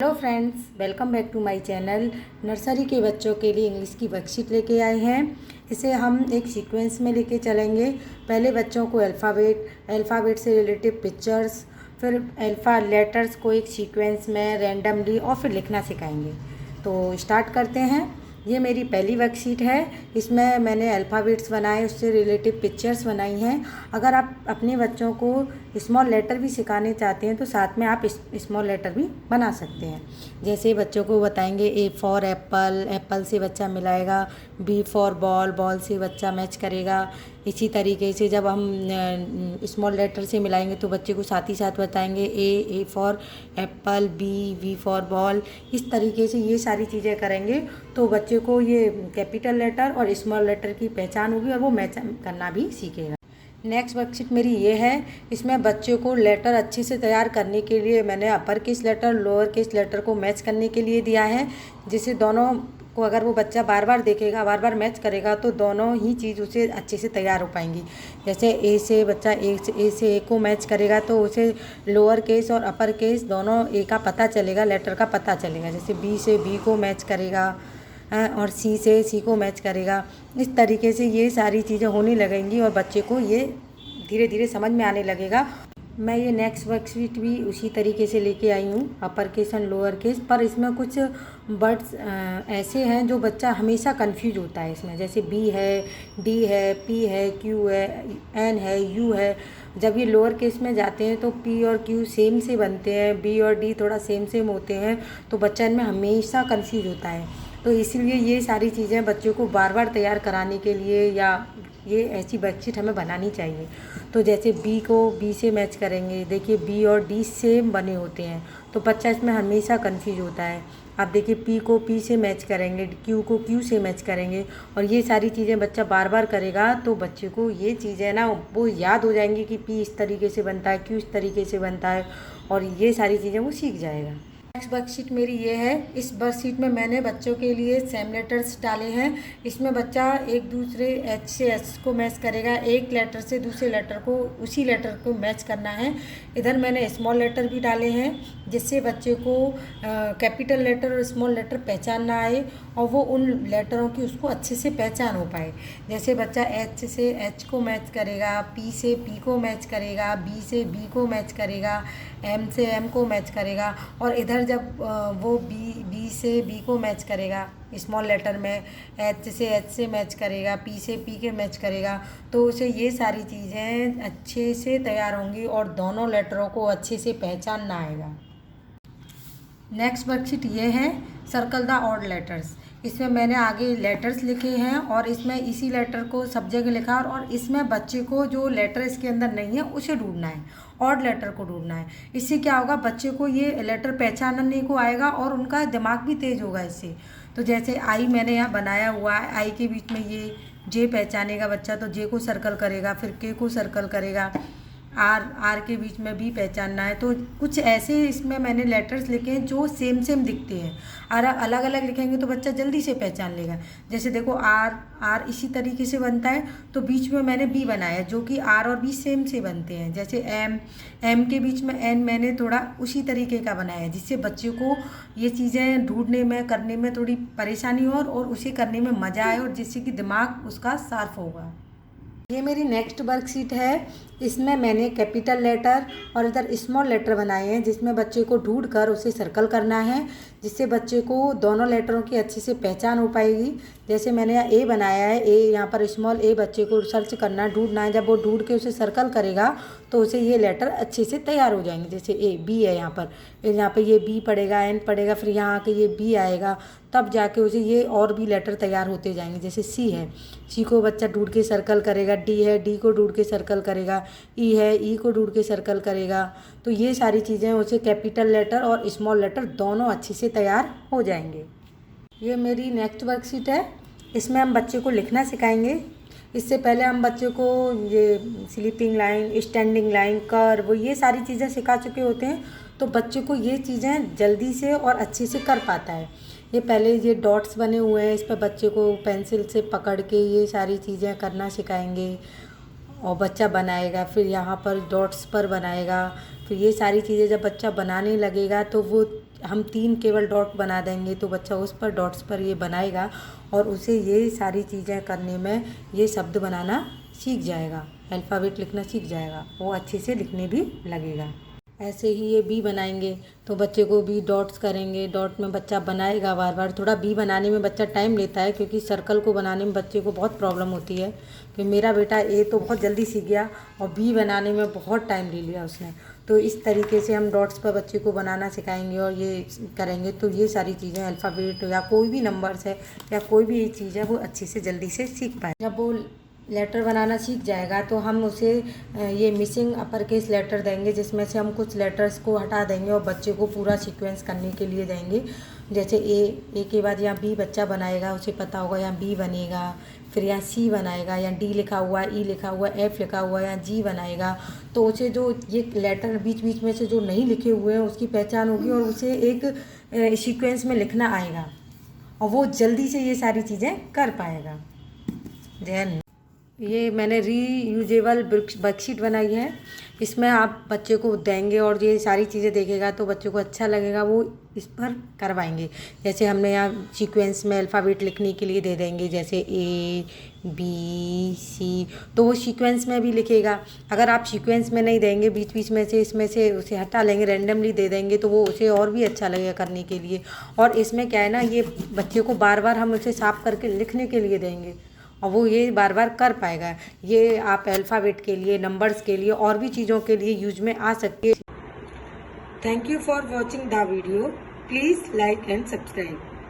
Hello friends, welcome back to my channel. Nursery के बच्चों के लिए इंग्लिश की वर्कशीट लेके आए हैं। इसे हम एक सीक्वेंस में लेके चलेंगे। पहले बच्चों को अल्फ़ाबेट से रिलेटेड पिक्चर्स, फिर अल्फ़ा लेटर्स को एक सीक्वेंस में रैंडमली और फिर लिखना सिखाएंगे। तो स्टार्ट करते हैं। ये मेरी पहली वर्कशीट है। इसमें मैंने अल्फ़ाबेट्स बनाए, उससे रिलेटेड पिक्चर्स बनाई हैं। अगर आप अपने बच्चों को स्मॉल लेटर भी सिखाने चाहते हैं तो साथ में आप स्मॉल लेटर भी बना सकते हैं। जैसे बच्चों को बताएंगे ए फॉर एप्पल, एप्पल से बच्चा मिलाएगा। बी फॉर बॉल, बॉल से बच्चा मैच करेगा। इसी तरीके से जब हम स्मॉल लेटर से मिलाएंगे तो बच्चे को साथ ही साथ बताएंगे A for apple, B for ball. इस तरीके से ये सारी चीज़ें करेंगे तो बच्चे को ये कैपिटल लेटर और स्मॉल लेटर की पहचान होगी और वो मैच करना भी सीखेगा। नेक्स्ट वर्कशीट मेरी ये है। इसमें बच्चे को लेटर अच्छे से तैयार करने के लिए मैंने upper case letter, lower case letter को मैच करने के लिए दिया है, जिससे दोनों को अगर वो बच्चा बार बार देखेगा, बार बार मैच करेगा तो दोनों ही चीज़ उसे अच्छे से तैयार हो पाएंगी। जैसे ए से बच्चा ए से ए को मैच करेगा तो उसे लोअर केस और अपर केस दोनों ए का पता चलेगा, लेटर का पता चलेगा। जैसे बी से बी को मैच करेगा और सी से सी को मैच करेगा। इस तरीके से ये सारी चीज़ें होने लगेंगी और बच्चे को ये धीरे धीरे समझ में आने लगेगा। मैं ये नेक्स्ट वर्कशीट भी उसी तरीके से लेके आई हूँ, upper case and lower case, पर इसमें कुछ वर्ड्स ऐसे हैं जो बच्चा हमेशा कंफ्यूज होता है इसमें। जैसे बी है, डी है, पी है, क्यू है, एन है, यू है। जब ये लोअर केस में जाते हैं तो पी और क्यू सेम से बनते हैं, बी और डी थोड़ा सेम होते हैं, तो बच्चा इनमें हमेशा कंफ्यूज होता है। तो इसीलिए ये सारी चीज़ें बच्चों को बार बार तैयार कराने के लिए या ये ऐसी वर्कशीट हमें बनानी चाहिए। तो जैसे बी को बी से मैच करेंगे, देखिए बी और डी सेम बने होते हैं तो बच्चा इसमें हमेशा कंफ्यूज होता है। आप देखिए पी को पी से मैच करेंगे, क्यू को क्यू से मैच करेंगे, और ये सारी चीज़ें बच्चा बार बार करेगा तो बच्चे को ये चीज़ें ना वो याद हो जाएंगी कि पी इस तरीके से बनता है, क्यू इस तरीके से बनता है, और ये सारी चीज़ें वो सीख जाएगा। नेक्स्ट वर्कशीट मेरी ये है। इस वर्कशीट में मैंने बच्चों के लिए सेम लेटर्स डाले हैं। इसमें बच्चा एक दूसरे एच से एच को मैच करेगा, एक लेटर से दूसरे लेटर को, उसी लेटर को मैच करना है। इधर मैंने स्मॉल लेटर भी डाले हैं जिससे बच्चे को कैपिटल लेटर और स्मॉल लेटर पहचानना आए और वो उन लेटरों की उसको अच्छे से पहचान हो पाए। जैसे बच्चा एच से एच को मैच करेगा, पी से पी को मैच करेगा, बी से बी को मैच करेगा, एम से एम को मैच करेगा, और इधर जब वो बी से बी को मैच करेगा स्मॉल लेटर में, एच से एच से मैच करेगा, पी से पी के मैच करेगा, तो उसे ये सारी चीज़ें अच्छे से तैयार होंगी और दोनों लेटरों को अच्छे से पहचानना आएगा। नेक्स्ट वर्कशीट ये है, सर्कल द ऑड लेटर्स। इसमें मैंने आगे लेटर्स लिखे हैं और इसमें इसी लेटर को सब जगह लिखा है, और इसमें बच्चे को जो लेटर इसके अंदर नहीं है उसे ढूंढना है, ऑड लेटर को ढूंढना है। इससे क्या होगा, बच्चे को ये लेटर पहचानने को आएगा और उनका दिमाग भी तेज होगा इससे। तो जैसे आई मैंने यहाँ बनाया हुआ है, आई के बीच में ये जे पहचानेगा बच्चा तो जे को सर्कल करेगा, फिर के को सर्कल करेगा, आर के बीच में भी पहचानना है। तो कुछ ऐसे इसमें मैंने लेटर्स लिखे हैं जो सेम दिखते हैं, और अलग अलग लिखेंगे तो बच्चा जल्दी से पहचान लेगा। जैसे देखो आर इसी तरीके से बनता है, तो बीच में मैंने बी बनाया जो कि आर और बी सेम से बनते हैं। जैसे एम के बीच में एन मैंने थोड़ा उसी तरीके का बनाया है, जिससे बच्चे को ये चीज़ें ढूंढने में करने में थोड़ी परेशानी हो और उसे करने में मज़ा आए, और जिससे कि दिमाग उसका शार्प होगा। ये मेरी नेक्स्ट वर्कशीट है। इसमें मैंने कैपिटल लेटर और इधर स्मॉल लेटर बनाए हैं, जिसमें बच्चे को ढूंढ कर उसे सर्कल करना है, जिससे बच्चे को दोनों लेटरों की अच्छे से पहचान हो पाएगी। जैसे मैंने यहाँ ए बनाया है, ए यहाँ पर स्मॉल ए बच्चे को सर्च करना है, ढूंढना है। जब वो ढूंढ के उसे सर्कल करेगा तो उसे ये लेटर अच्छे से तैयार हो जाएंगे। जैसे ए बी है यहाँ पर ये बी पड़ेगा, एन पड़ेगा, फिर यहाँ आके ये बी आएगा, तब जाके उसे ये और भी लेटर तैयार होते जाएंगे। जैसे सी है, सी को बच्चा ढूंढ के सर्कल करेगा, डी है, डी को ढूंढ के सर्कल करेगा, ई है, ई को ढूंढ के सर्कल करेगा। तो ये सारी चीज़ें उसे कैपिटल लेटर और स्मॉल लेटर दोनों अच्छे से तैयार हो जाएंगे। ये मेरी नेक्स्ट वर्कशीट है। इसमें हम बच्चे को लिखना सिखाएंगे। इससे पहले हम बच्चे को ये sleeping line, standing line, curve, ये सारी चीज़ें सिखा चुके होते हैं, तो बच्चे को ये चीज़ें जल्दी से और अच्छे से कर पाता है। ये पहले ये डॉट्स बने हुए हैं, इस पर बच्चे को पेंसिल से पकड़ के ये सारी चीज़ें करना सिखाएंगे और बच्चा बनाएगा। फिर यहाँ पर डॉट्स पर बनाएगा, फिर ये सारी चीज़ें जब बच्चा बनाने लगेगा तो वो हम 3 केवल डॉट बना देंगे तो बच्चा उस पर डॉट्स पर ये बनाएगा और उसे ये सारी चीज़ें करने में ये शब्द बनाना सीख जाएगा, अल्फ़ाबेट लिखना सीख जाएगा, वो अच्छे से लिखने भी लगेगा। ऐसे ही ये बी बनाएंगे तो बच्चे को बी डॉट्स करेंगे, डॉट में बच्चा बनाएगा बार बार। थोड़ा बी बनाने में बच्चा टाइम लेता है क्योंकि सर्कल को बनाने में बच्चे को बहुत प्रॉब्लम होती है, कि मेरा बेटा ए तो बहुत जल्दी सीख गया और बी बनाने में बहुत टाइम ले लिया उसने। तो इस तरीके से हम डॉट्स पर बच्चे को बनाना सिखाएंगे और ये करेंगे तो ये सारी चीज़ें अल्फ़ाबेट या कोई भी नंबर्स है या कोई भी चीज़ है वो अच्छे से जल्दी से सीख पाए। जब वो लेटर बनाना सीख जाएगा तो हम उसे ये मिसिंग अपर केस लेटर देंगे, जिसमें से हम कुछ लेटर्स को हटा देंगे और बच्चे को पूरा सीक्वेंस करने के लिए देंगे। जैसे ए के बाद यहाँ बी बच्चा बनाएगा, उसे पता होगा यहाँ बी बनेगा, फिर यहाँ सी बनाएगा, यहाँ डी लिखा हुआ है, ई लिखा हुआ है, एफ लिखा हुआ है, यहाँ जी बनाएगा। तो उसे जो ये लेटर बीच बीच में से जो नहीं लिखे हुए हैं उसकी पहचान होगी और उसे एक सीक्वेंस में लिखना आएगा और वो जल्दी से ये सारी चीज़ें कर पाएगा। जय। ये मैंने रीयूजेबल वर्कशीट बनाई है, इसमें आप बच्चे को देंगे और ये सारी चीज़ें देखेगा तो बच्चे को अच्छा लगेगा, वो इस पर करवाएंगे। जैसे हमने यहाँ सीक्वेंस में अल्फ़ाबेट लिखने के लिए दे देंगे, जैसे ए बी सी, तो वो सीक्वेंस में भी लिखेगा। अगर आप सीक्वेंस में नहीं देंगे, बीच बीच में से इसमें से उसे हटा लेंगे, रैंडमली दे देंगे तो वो उसे और भी अच्छा लगेगा करने के लिए। और इसमें क्या है ना, ये बच्चे को बार बार हम उसे साफ करके लिखने के लिए देंगे और वो ये बार बार कर पाएगा। ये आप अल्फ़ाबेट के लिए, नंबर्स के लिए और भी चीज़ों के लिए यूज में आ सकती है। Thank you for watching the video. Please like and subscribe.